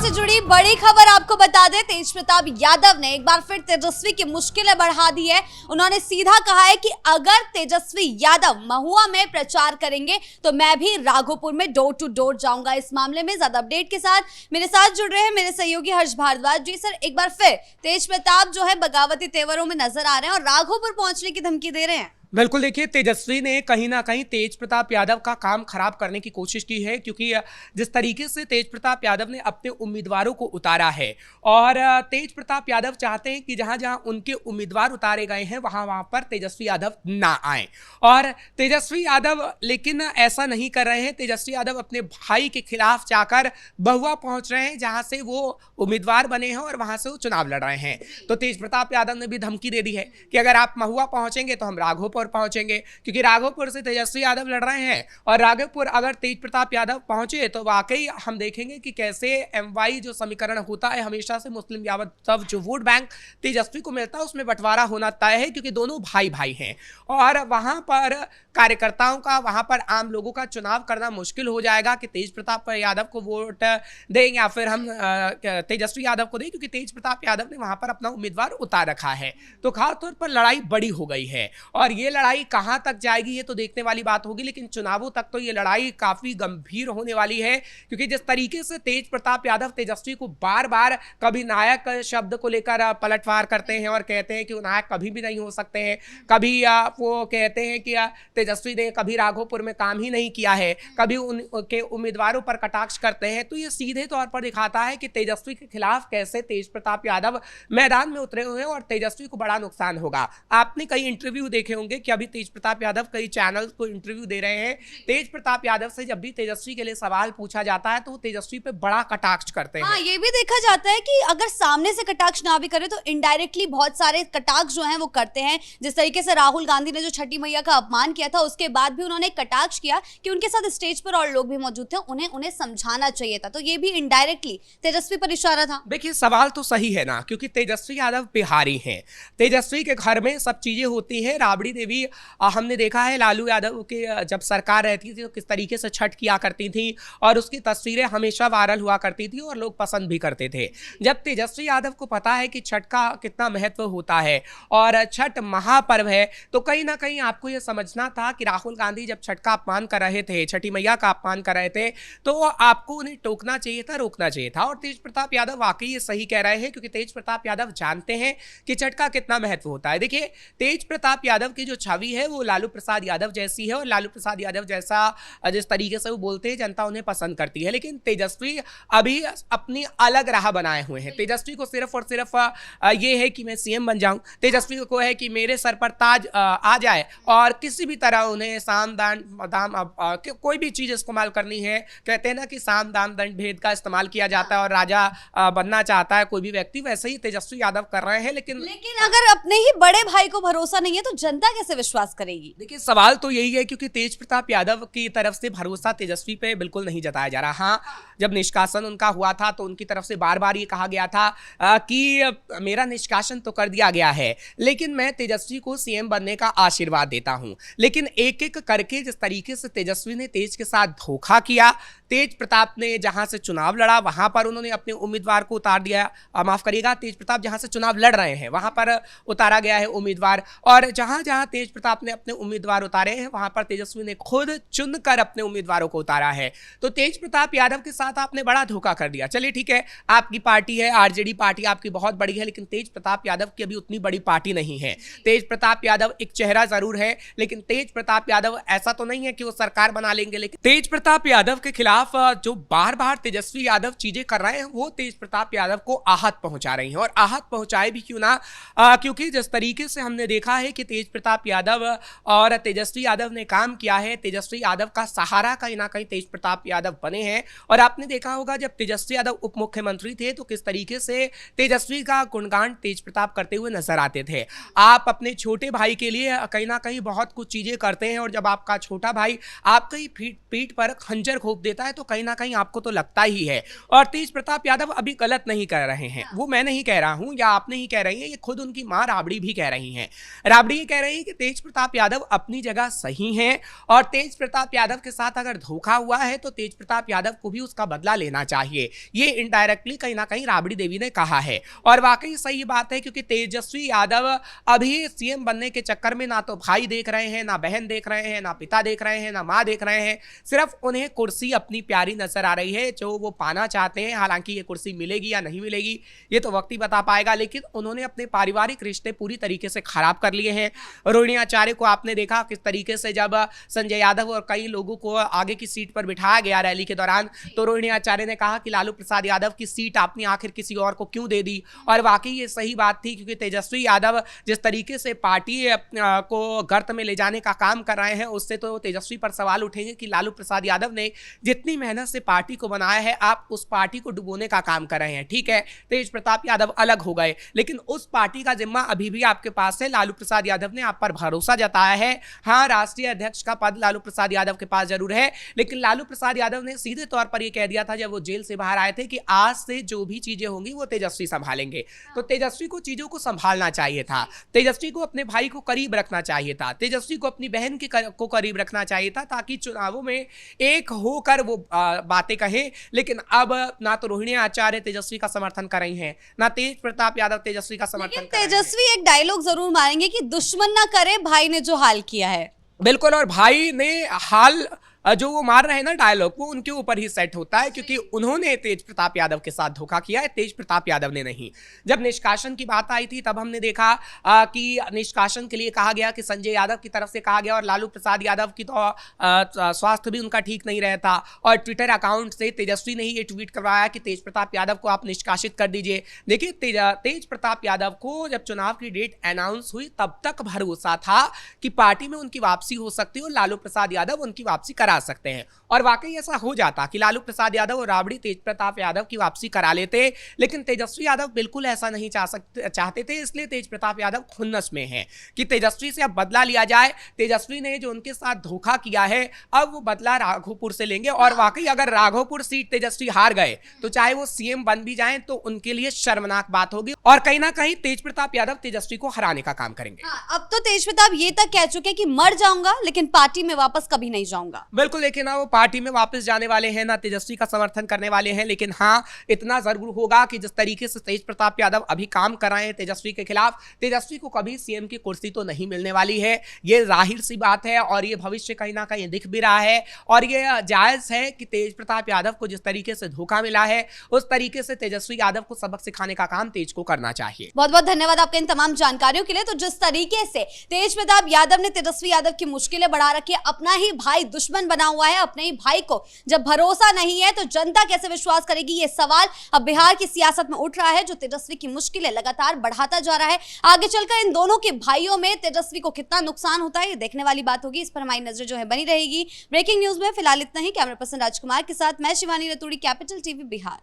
से जुड़ी बड़ी खबर आपको बता दें, तेज प्रताप यादव ने एक बार फिर तेजस्वी की मुश्किलें बढ़ा दी है। उन्होंने सीधा कहा है कि अगर तेजस्वी यादव महुआ में प्रचार करेंगे तो मैं भी राघोपुर में डोर टू डोर जाऊंगा। इस मामले में ज्यादा अपडेट के साथ मेरे साथ जुड़ रहे हैं मेरे सहयोगी हर्ष भारद्वाज जी। सर, एक बार फिर तेज प्रताप जो है बगावती तेवरों में नजर आ रहे हैं और राघोपुर पहुंचने की धमकी दे रहे हैं। बिल्कुल, देखिए, तेजस्वी ने कहीं ना कहीं तेज प्रताप यादव का काम खराब करने की कोशिश की है, क्योंकि जिस तरीके से तेज प्रताप यादव ने अपने उम्मीदवारों को उतारा है और तेज प्रताप यादव चाहते हैं कि जहां जहां उनके उम्मीदवार उतारे गए हैं वहां वहां पर तेजस्वी यादव ना आए। और तेजस्वी यादव लेकिन ऐसा नहीं कर रहे हैं। तेजस्वी यादव अपने भाई के खिलाफ जाकर महुआ पहुंच रहे हैं, जहां से वो उम्मीदवार बने हैं और वहां से वो चुनाव लड़ रहे हैं। तो तेज प्रताप यादव ने भी धमकी दे दी है कि अगर आप महुआ पहुंचेंगे तो हम राघोपुर पहुंचेंगे, क्योंकि राघोपुर से तेजस्वी यादव लड़ रहे हैं। और राघोपुर अगर तेज प्रताप यादव पहुंचे तो वाकई हम देखेंगे कि कैसे एमवाई जो समीकरण होता है हमेशा से मुस्लिम यादव जो वोट बैंक तेजस्वी को मिलता है उसमें बंटवारा होना तय है, क्योंकि दोनों भाई भाई हैं और वहां पर कार्यकर्ताओं का, वहां पर आम लोगों का चुनाव करना मुश्किल हो जाएगा कि तेज प्रताप यादव को वोट दें या फिर हम तेजस्वी यादव को दें, क्योंकि तेज प्रताप यादव ने वहां पर अपना उम्मीदवार उतार रखा है। तो खासतौर पर लड़ाई बड़ी हो गई है और ये लड़ाई कहां तक जाएगी ये तो देखने वाली बात होगी, लेकिन चुनावों तक तो ये लड़ाई काफी गंभीर होने वाली है, क्योंकि जिस तरीके से तेज प्रताप यादव तेजस्वी को बार बार कभी नायक शब्द को लेकर पलटवार करते हैं और कहते हैं कि वो नायक कभी भी नहीं हो सकते हैं, कभी वो कहते हैं कि तेजस्वी ने कभी राघोपुर में काम ही नहीं किया है, कभी उनके उम्मीदवारों पर कटाक्ष करते हैं। तो ये सीधे तौर पर दिखाता है कि तेजस्वी के खिलाफ कैसे तेज प्रताप यादव मैदान में उतरे हुए हैं और तेजस्वी को बड़ा नुकसान होगा। आपने कई इंटरव्यू देखे होंगे कि अभी तेज प्रताप यादव कई चैनल को इंटरव्यू दे रहे हैं। तेज प्रताप यादव से जब भी तेजस्वी के लिए सवाल पूछा जाता है तो वो तेजस्वी पे बड़ा कटाक्ष करते हैं। हाँ, ये भी देखा जाता है कि अगर सामने से कटाक्ष ना भी करे तो इनडायरेक्टली बहुत सारे कटाक्ष जो हैं वो करते हैं। जिस तरीके से राहुल गांधी ने जो छठी मैया का अपमान किया था उसके बाद भी उन्होंने कटाक्ष किया कि उनके साथ स्टेज पर और लोग भी मौजूद थे, उन्हें समझाना चाहिए था। तो ये भी इनडायरेक्टली तेजस्वी पर इशारा था। देखिए, सवाल तो सही है ना, क्योंकि तेजस्वी यादव बिहारी हैं। तेजस्वी के घर में सब चीजें होती हैं। राबड़ी देवी हमने देखा है लालू यादव के जब सरकार रहती थी तो किस तरीके से छठ किया करती थी और उसकी तस्वीरें हमेशा वायरल हुआ करती थी और लोग पसंद भी करते थे। जब तेजस्वी यादव को पता है कि छठ का कितना महत्व होता है और छठ महापर्व है, तो कहीं ना कहीं आपको यह समझना था कि राहुल गांधी जब छठ का अपमान कर रहे थे, छठी मैया का अपमान कर रहे थे, तो आपको उन्हें टोकना चाहिए था, रोकना चाहिए था। और तेज प्रताप यादव वाकई ये सही कह रहे हैं, क्योंकि तेज प्रताप यादव जानते हैं कि छठ का कितना महत्व होता है। देखिए, तेज प्रताप यादव की जो छवि है वो लालू प्रसाद यादव जैसी है और लालू प्रसाद यादव जैसा जिस तरीके से वो बोलते हैं जनता उन्हें पसंद करती है। लेकिन तेजस्वी अभी अपनी अलग राह बनाए हुए हैं। तेजस्वी को सिर्फ और सिर्फ ये है कि मैं सीएम बन जाऊं। तेजस्वी को है कि मेरे सर पर ताज आ जाए और किसी भी तरह उन्हें साम दान दाम कोई भी चीज इस्तेमाल करनी है। कहते हैं ना कि साम दाम दंड भेद का इस्तेमाल किया जाता है और राजा बनना चाहता है कोई भी व्यक्ति, वैसे ही तेजस्वी यादव कर रहे हैं। लेकिन अगर अपने ही बड़े भाई को भरोसा नहीं है तो जनता कैसे विश्वास करेगी? देखिए, सवाल तो यही है, क्योंकि तेज प्रताप यादव की तरफ से भरोसा तेजस्वी पे बिल्कुल नहीं जताया जा रहा। हाँ, जब निष्कासन उनका हुआ था तो उनकी तरफ से बार बार ये कहा गया था कि मेरा निष्कासन तो कर दिया गया है, लेकिन मैं तेजस्वी को सीएम बनने का आशीर्वाद देता हूं। लेकिन एक एक करके जिस तरीके से तेजस्वी ने तेज के साथ धोखा किया, तेज प्रताप ने जहां से चुनाव लड़ा वहां पर उन्होंने अपने उम्मीदवार को उतार दिया। माफ करिएगा, तेज प्रताप जहां से चुनाव लड़ रहे हैं वहां पर उतारा गया है उम्मीदवार, और जहां जहां तेज प्रताप ने अपने उम्मीदवार उतारे हैं वहां पर तेजस्वी ने खुद चुनकर अपने उम्मीदवारों को उतारा है। तो तेज प्रताप यादव के साथ आपने बड़ा धोखा कर दिया। चलिए ठीक है, आपकी पार्टी है, आरजेडी पार्टी आपकी बहुत बड़ी है, लेकिन तेज प्रताप यादव की अभी उतनी बड़ी पार्टी नहीं है। तेज प्रताप यादव एक चेहरा जरूर है, लेकिन तेज प्रताप यादव ऐसा तो नहीं है कि वो सरकार बना लेंगे। लेकिन तेज प्रताप यादव के खिलाफ जो बार बार तेजस्वी यादव चीजें कर रहे हैं वो तेज प्रताप यादव को आहत पहुंचा रही हैं। और आहत पहुंचाए भी क्यों ना, क्योंकि जिस तरीके से हमने देखा है कि तेज प्रताप यादव और तेजस्वी यादव ने काम किया है, तेजस्वी यादव का सहारा कहीं ना कहीं तेज प्रताप यादव बने हैं। और आपने देखा होगा जब तेजस्वी यादव उप मुख्यमंत्री थे तो किस तरीके से तेजस्वी का गुणगान तेज प्रताप करते हुए नजर आते थे। आप अपने छोटे भाई के लिए कहीं ना कहीं बहुत कुछ चीजें करते हैं और जब आपका छोटा भाई आपकी पीठ पर खंजर घोंप देता है है तो कहीं ना कहीं आपको तो लगता ही है। और तेज प्रताप यादव अभी गलत नहीं कर रहे हैं, वो मैं नहीं कह रहा हूं या आप नहीं कह रही हैं, ये खुद उनकी मां राबड़ी भी कह रही हैं। राबड़ी ये कह रही है कि तेज प्रताप यादव अपनी जगह सही हैं और तेज प्रताप यादव के साथ अगर धोखा हुआ है तो तेज प्रताप यादव को भी उसका बदला लेना चाहिए। ये इनडायरेक्टली कहीं ना कहीं राबड़ी देवी ने कहा है और वाकई सही बात है, क्योंकि तेजस्वी यादव अभी सीएम बनने के चक्कर में ना तो भाई देख रहे हैं, ना बहन देख रहे हैं, ना पिता देख रहे हैं, ना मां देख रहे हैं। सिर्फ उन्हें कुर्सी अपनी प्यारी नजर आ रही है जो वो पाना चाहते हैं। हालांकि ये कुर्सी मिलेगी या नहीं मिलेगी ये तो वक्त ही बता पाएगा, लेकिन उन्होंने अपने पारिवारिक रिश्ते पूरी तरीके से खराब कर लिए हैं। रोहिणी आचार्य को आपने देखा किस तरीके से जब संजय यादव और कई लोगों को आगे की सीट पर बिठाया गया रैली के दौरान, तो रोहिणी आचार्य ने कहा कि लालू प्रसाद यादव की सीट आपने आखिर किसी और को क्यों दे दी। और वाकई ये सही बात थी, क्योंकि तेजस्वी यादव जिस तरीके से पार्टी को गर्त में ले जाने का काम कर रहे हैं, उससे तो तेजस्वी पर सवाल उठेंगे कि लालू प्रसाद यादव ने जितनी मेहनत से पार्टी को बनाया है, आप उस पार्टी को डुबोने का काम कर रहे हैं। ठीक है, तेज प्रताप यादव अलग हो गए, लेकिन उस पार्टी का जिम्मा अभी भी आपके पास है। लालू प्रसाद यादव ने आप पर भरोसा जताया है। हाँ, राष्ट्रीय अध्यक्ष का पद लालू प्रसाद यादव के पास जरूर है, लेकिन लालू प्रसाद यादव ने सीधे तौर पर यह कह दिया था जब वो जेल से बाहर आए थे कि आज से जो भी चीजें होंगी वो तेजस्वी संभालेंगे। तो तेजस्वी को चीजों को संभालना चाहिए था, तेजस्वी को अपने भाई को करीब रखना चाहिए था, तेजस्वी को अपनी बहन को करीब रखना चाहिए था, ताकि चुनावों में एक होकर वो बातें कहें। लेकिन अब ना तो रोहिणी आचार्य तेजस्वी का समर्थन कर रही हैं, ना तेज प्रताप यादव तेजस्वी का समर्थन कर रहे हैं। तेजस्वी एक डायलॉग जरूर मारेंगे कि दुश्मन ना करे भाई ने जो हाल किया है। बिल्कुल, और भाई ने हाल जो वो मार रहे हैं ना डायलॉग, वो उनके ऊपर ही सेट होता है, क्योंकि उन्होंने तेज प्रताप यादव के साथ धोखा किया है, तेज प्रताप यादव ने नहीं। जब निष्कासन की बात आई थी तब हमने देखा कि निष्कासन के लिए कहा गया कि संजय यादव की तरफ से कहा गया, और लालू प्रसाद यादव की तो स्वास्थ्य भी उनका ठीक नहीं रहता, और ट्विटर अकाउंट से तेजस्वी ने ही ये ट्वीट करवाया कि तेज प्रताप यादव को आप निष्कासित कर दीजिए। देखिए, तेज प्रताप यादव को जब चुनाव की डेट अनाउंस हुई तब तक भरोसा था कि पार्टी में उनकी वापसी हो सकती है और लालू प्रसाद यादव उनकी वापसी करा सकते हैं, और वाकई ऐसा हो जाता कि लालू प्रसाद यादव और राबड़ी तेज प्रताप यादव की वापसी करा लेते। लेकिन तेजस्वी यादव बिल्कुल ऐसा नहीं चाहते थे, इसलिए तेज प्रताप यादव खुन्नस में हैं कि तेजस्वी से अब बदला लिया जाए। तेजस्वी ने जो उनके साथ धोखा किया है, अब वो बदला राघोपुर से लेंगे, और वाकई अगर राघोपुर सीट तेजस्वी हार गए तो चाहे वो सीएम बन भी जाएं तो उनके लिए शर्मनाक बात होगी, और कहीं ना कहीं तेज प्रताप यादव तेजस्वी को हराने का काम करेंगे। अब तो तेज प्रताप ये तक कह चुके कि मर जाऊंगा लेकिन पार्टी में वापस कभी नहीं जाऊंगा। बिल्कुल, लेकिन ना वो पार्टी में वापस जाने वाले हैं, ना तेजस्वी का समर्थन करने वाले हैं। लेकिन हाँ, इतना जरूर होगा कि जिस तरीके से तेज प्रताप यादव अभी काम कर रहे हैं तेजस्वी के खिलाफ, तेजस्वी को कभी सीएम की कुर्सी तो नहीं मिलने वाली है, ये जाहिर सी बात है, और ये भविष्य कहीं ना कहीं दिख भी रहा है। और ये जायज है कि तेज प्रताप यादव को जिस तरीके से धोखा मिला है, उस तरीके से तेजस्वी यादव को सबक सिखाने का काम तेज को करना चाहिए। बहुत बहुत धन्यवाद आपके इन तमाम जानकारियों के लिए। तो जिस तरीके से तेज प्रताप यादव ने तेजस्वी यादव की मुश्किलें बढ़ा रखी है, अपना ही भाई दुश्मन बना हुआ है, अपने ही भाई को जब भरोसा नहीं है तो जनता कैसे विश्वास करेगी, ये सवाल अब बिहार की सियासत में उठ रहा है, जो तेजस्वी की मुश्किलें लगातार बढ़ाता जा रहा है। आगे चलकर इन दोनों के भाइयों में तेजस्वी को कितना नुकसान होता है, ये देखने वाली बात होगी। इस पर हमारी नजर जो है बनी रहेगी। ब्रेकिंग न्यूज में फिलहाल इतना ही। कैमरा पर्सन राजकुमार के साथ मैं शिवानी रतूड़ी, कैपिटल टीवी बिहार।